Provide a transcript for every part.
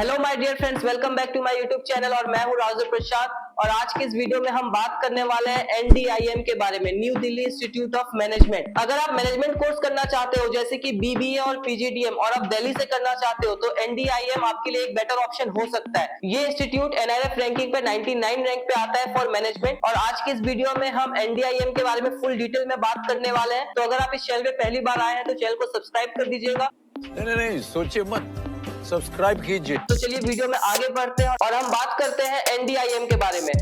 Hello my dear friends, welcome back to my YouTube channel और मैं हूं राजू प्रसाद। और आज के इस वीडियो में हम बात करने वाले हैं एनडीआईएम के बारे में, new Delhi institute of management. अगर आप मैनेजमेंट कोर्स करना चाहते हो जैसे कि बीबीए और पीजीडीएम और आप दिल्ली से करना चाहते हो तो एनडीआईएम आपके लिए एक बेटर ऑप्शन हो सकता है। ये इंस्टीट्यूट एनआरएफ रैंकिंग पे 99 रैंक पे आता है फॉर मैनेजमेंट। और आज की इस वीडियो में हम एनडीआईएम के बारे में फुल डिटेल में बात करने वाले हैं। तो अगर आप इस चैनल पे पहली बार आए हैं तो चैनल को सब्सक्राइब कर दीजिएगा। नहीं, सोचिए मत, सब्सक्राइब कीजिए। तो चलिए वीडियो में आगे बढ़ते हैं और हम बात करते हैं एनडीआईएम के बारे में।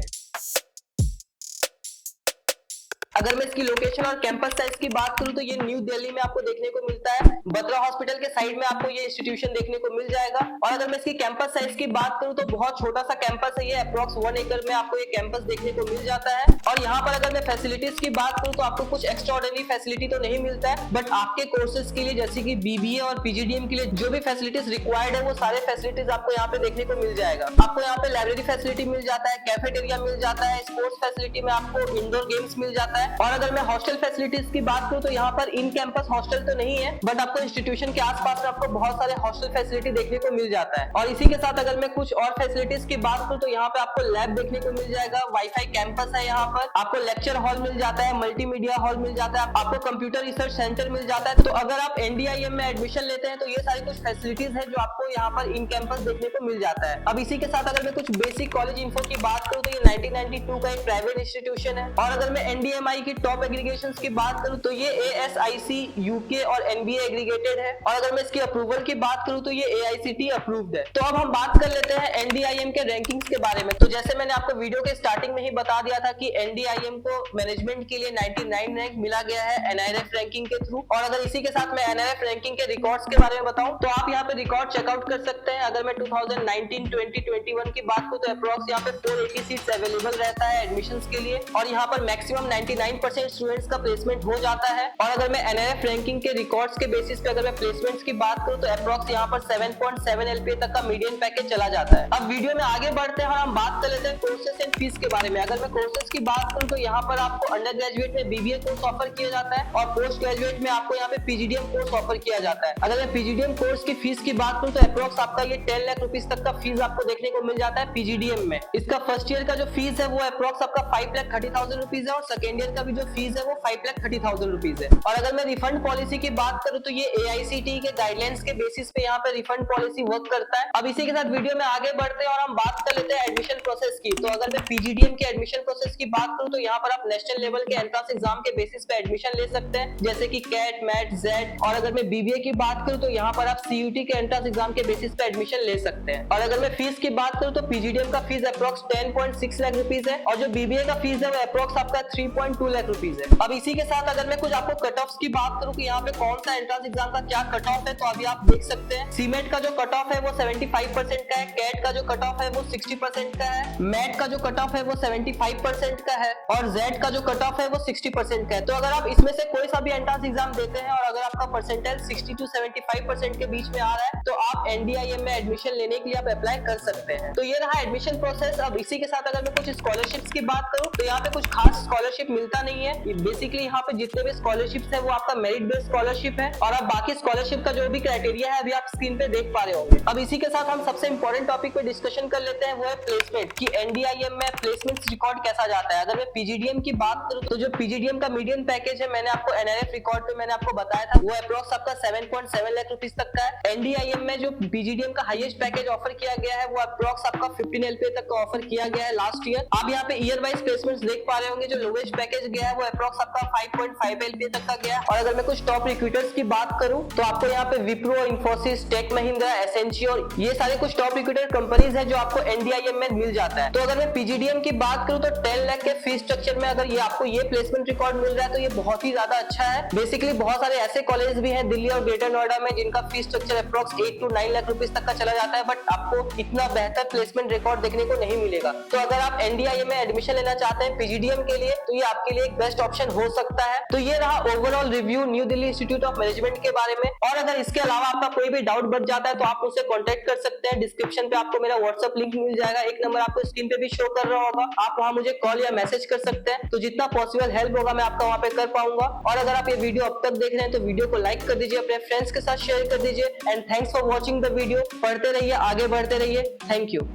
अगर मैं इसकी लोकेशन और कैंपस साइज की बात करूं तो ये न्यू दिल्ली में आपको देखने को मिलता है। बत्रा हॉस्पिटल के साइड में आपको ये इंस्टीट्यूशन देखने को मिल जाएगा। और अगर मैं इसकी कैंपस साइज की बात करूं तो बहुत छोटा सा कैंपस है, ये अप्रॉक्स 1 एकड़ में आपको ये कैंपस देखने को मिल जाता है। और यहाँ पर अगर मैं फैसिलिटीज की बात करूं तो आपको कुछ एक्स्ट्राऑर्डिनरी फैसिलिटी तो नहीं मिलता है, बट आपके कोर्सेज के लिए जैसे कि बीबीए और पीजीडीएम के लिए जो भी फैसिलिटीज रिक्वायर्ड है वो सारे फैसिलिटीज आपको यहाँ पे देखने को मिल जाएगा। आपको यहाँ पे लाइब्रेरी फैसिलिटी मिल जाता है, कैफेटेरिया मिल जाता है, स्पोर्ट्स फैसिलिटी में आपको इंडोर गेम्स मिल जाता है। और अगर मैं हॉस्टल फैसिलिटीज की बात करूं तो यहाँ पर इन कैंपस हॉस्टल तो नहीं है, बट आपको इंस्टीट्यूशन के आसपास में आपको बहुत सारे हॉस्टल फैसिलिटी देखने को मिल जाता है। और इसी के साथ अगर मैं कुछ और फैसिलिटीज की बात करूं तो यहाँ पे आपको लैब देखने को मिल जाएगा, वाईफाई कैंपस है, यहाँ पर आपको लेक्चर हॉल मिल जाता है, मल्टीमीडिया हॉल मिल जाता है, आपको कंप्यूटर रिसर्च सेंटर मिल जाता है। तो अगर आप एनडीआईएम में एडमिशन लेते हैं तो ये सारी कुछ फैसिलिटीज है जो आपको यहाँ पर इन कैंपस देखने को मिल जाता है। अब इसी के साथ अगर मैं कुछ बेसिक कॉलेज इन्फो की बात करूं तो ये 1992 का एक प्राइवेट इंस्टीट्यूशन है। और अगर मैं एनडीएमआई की टॉप एग्रीगेशन की बात करूं तो ये ASIC यूके और NBA एग्रीगेटेड है। और अगर मैं इसकी अप्रूवल की बात करूं तो ये AICTE अप्रूव्ड है। तो अब हम बात कर लेते हैं एनडीआईएम के रैंकिंग्स के बारे में। तो जैसे मैंने आपको वीडियो के स्टार्टिंग में ही बता दिया था कि एनडीआईएम को मैनेजमेंट के लिए 99 रैंक मिला गया है एनआईआरएफ रैंकिंग के थ्रू। और अगर इसी के साथ मैं एनआईआरएफ रैंकिंग के रिकॉर्ड्स के बारे में बताऊं तो आप यहाँ पे रिकॉर्ड चेकआउट कर सकते हैं। अगर मैं 2019, 20, 21 की बात करूं तो अप्रॉक्स यहाँ पे 480 सीट्स अवेलेबल रहता है एडमिशंस के लिए। और यहाँ पर मैक्सिमम 99% स्टूडेंट्स का प्लेसमेंट हो जाता है। और अगर मैं एनआईआरएफ रैंकिंग के रिकॉर्ड्स के बेसिस पे अगर मैं प्लेसमेंट्स की बात करूं तो अप्रॉक्स यहाँ पर 7.7 एलपीए तक का मीडियन पैकेज चला जाता है। अब वीडियो में आगे बढ़ते हैं और हम बात कर लेते हैं कोर्सेज एंड फीस के बारे में। अगर मैं कोर्सेज की बात करूं तो यहाँ पर आपको अंडर ग्रेजुएट में बीबीए कोर्स ऑफर किया जाता है और पोस्ट ग्रेजुएट में आपको यहाँ पे पीजीडीएम कोर्स ऑफर किया जाता है। अगर मैं पीजीडीएम कोर्स की फीस की बात करूं तो अप्रॉक्स आपका ये 10 लाख रुपीज तक का फीस आपको देखने को मिल जाता है पीजीडीएम में। इसका फर्स्ट ईयर का जो फीस है वो अप्रॉक्स आपका 5,30,000 रुपीज है और सेकेंड ईयर का भी जो फीस है वो 5,30,000 रुपीज है। और अगर मैं रिफंड पॉलिसी की बात करूं तो ये AICTE के गाइडलाइंस के बेसिस पे यहाँ पे रिफंड पॉलिसी वर्क करता है। अब इसी के साथ वीडियो में आगे बढ़ते हैं और हम बात कर लेते हैं एडमिशन प्रोसेस की। तो अगर मैं पीजीडीएम के एडमिशन प्रोसेस की बात करूं तो यहाँ पर आप नेशनल लेवल के एंट्रेंस एग्जाम के बेसिस पे एडमिशन ले सकते हैं जैसे कि कैट, मैट, जेड। और अगर मैं बीबीए की बात करूं तो यहाँ पर आप सीयूटी के एंट्रेंस एग्जाम के बेसिस पे एडमिशन ले सकते हैं। और अगर मैं फीस की बात करूं तो पीजीडीएम का फीस अप्रॉक्स 10.6 लाख रुपीज है और जो बीबीए का फीस है वो अप्रॉक्स आपका 3.2 लाख रुपीज है। अब इसी के साथ अगर मैं कुछ आपको कट ऑफ्स की बात करूं कि यहाँ पे कौन सा एंट्रेंस एग्जाम का क्या कट ऑफ है तो अभी आप देख सकते हैं। सीमेट का जो कट ऑफ है वो 75% का है, कैट का जो कट ऑफ है वो 60% का है, मैट का जो कट ऑफ है वो 75% का है और जेड का जो कट ऑफ है वो 60% का है। तो अगर आप इसमें से कोई सा भी एंट्रेंस एग्जाम देते हैं और अगर आपका परसेंटेज 60 to 75% के बीच में आ रहा है तो आप एनडीआईएम में एडमिशन लेने के लिए आप अप्लाई कर सकते हैं। तो ये रहा एडमिशन प्रोसेस। अब इसी के साथ अगर मैं कुछ स्कॉलरशिप्स की बात करूं तो यहाँ पे कुछ खास स्कॉलरशिप मिलता नहीं है। बेसिकली यहाँ पे जितने भी स्कॉलरशिप्स है वो आपका मेरिट बेस्ड स्कॉलरशिप है और अब बाकी स्कॉलरशिप का जो भी क्राइटेरिया है अभी आप स्क्रीन पे देख पा रहे होंगे। अब इसी के साथ हम सबसे इंपॉर्टेंट टॉपिक पे डिस्कशन कर लेते हैं, वो है प्लेसमेंट कि एनडीआईएम में प्लेसमेंट रिकॉर्ड कैसा जाता है। अगर मैं पीजीडीएम की बात करूं तो जो पीजीडीएम का मीडियन पैकेज है मैंने आपको एनआरएफ रिकॉर्ड पे मैंने आपको बताया था वो अप्रॉक्स आपका 7.7 लाख रुपीज तक का है। एनडीआईएम में जो पीजीडीएम का हाईएस्ट पैकेज ऑफर किया गया है वो अप्रॉक्स आपका 15 एलपीए तक का ऑफर किया गया है लास्ट ईयर। आप यहाँ पे ईयर वाइज प्लेसमेंट्स देख पा रहे होंगे, जो लोवेस्ट पैकेज गया है वो अप्रॉक्स आपका 5.5 एलपीए तक का गया है। और अगर मैं कुछ टॉप रिक्रूटर्स की बात करूं तो आपको यहाँ पे विप्रो, इंफोसिस, टेक महिंद्रा, एसेंशियोर, ये सारे कुछ टॉप रिक्रूटर कंपनीज है जो आपको एनडीआईएम में मिल जाता है। तो अगर मैं पीजीडीएम की बात करूं तो 10 लाख के फीस स्ट्रक्चर में अगर ये आपको ये प्लेसमेंट रिकॉर्ड मिल रहा है तो ये बहुत ही ज्यादा अच्छा है। बेसिकली बहुत सारे ऐसे कॉलेज भी हैं दिल्ली और ग्रेटर नोएडा में जिनका fees structure approx 8 to 9 lakh rupees तक का चला जाता है, बट आपको इतना बेहतर प्लेसमेंट रिकॉर्ड देखने को नहीं मिलेगा। तो अगर आप एनडीआईएम में एडमिशन लेना चाहते हैं पीजीडीएम के लिए तो ये आपके आपके लिए एक बेस्ट ऑप्शन हो सकता है। तो ये रहा overall review new Delhi institute of management के बारे में। और अगर इसके अलावा आपका कोई भी डाउट बच जाता है तो आप मुझसे कॉन्टेक्ट कर सकते हैं। डिस्क्रिप्शन पे आपको मेरा व्हाट्सएप लिंक मिल जाएगा, एक नंबर आपको स्क्रीन पे भी शो कर रहा होगा, आप वहां मुझे कॉल या मैसेज कर सकते हैं। तो जितना पॉसिबल हेल्प होगा मैं आपका वहां पे कर पाऊंगा। और अगर आप ये वीडियो अब तक देख रहे हैं तो वीडियो को लाइक कर दीजिए, अपने फ्रेंड्स के साथ शेयर कर दीजिए। And thanks for watching the video. पढ़ते रहिए, आगे बढ़ते रहिए। Thank you.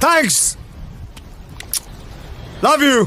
Thanks. Love you.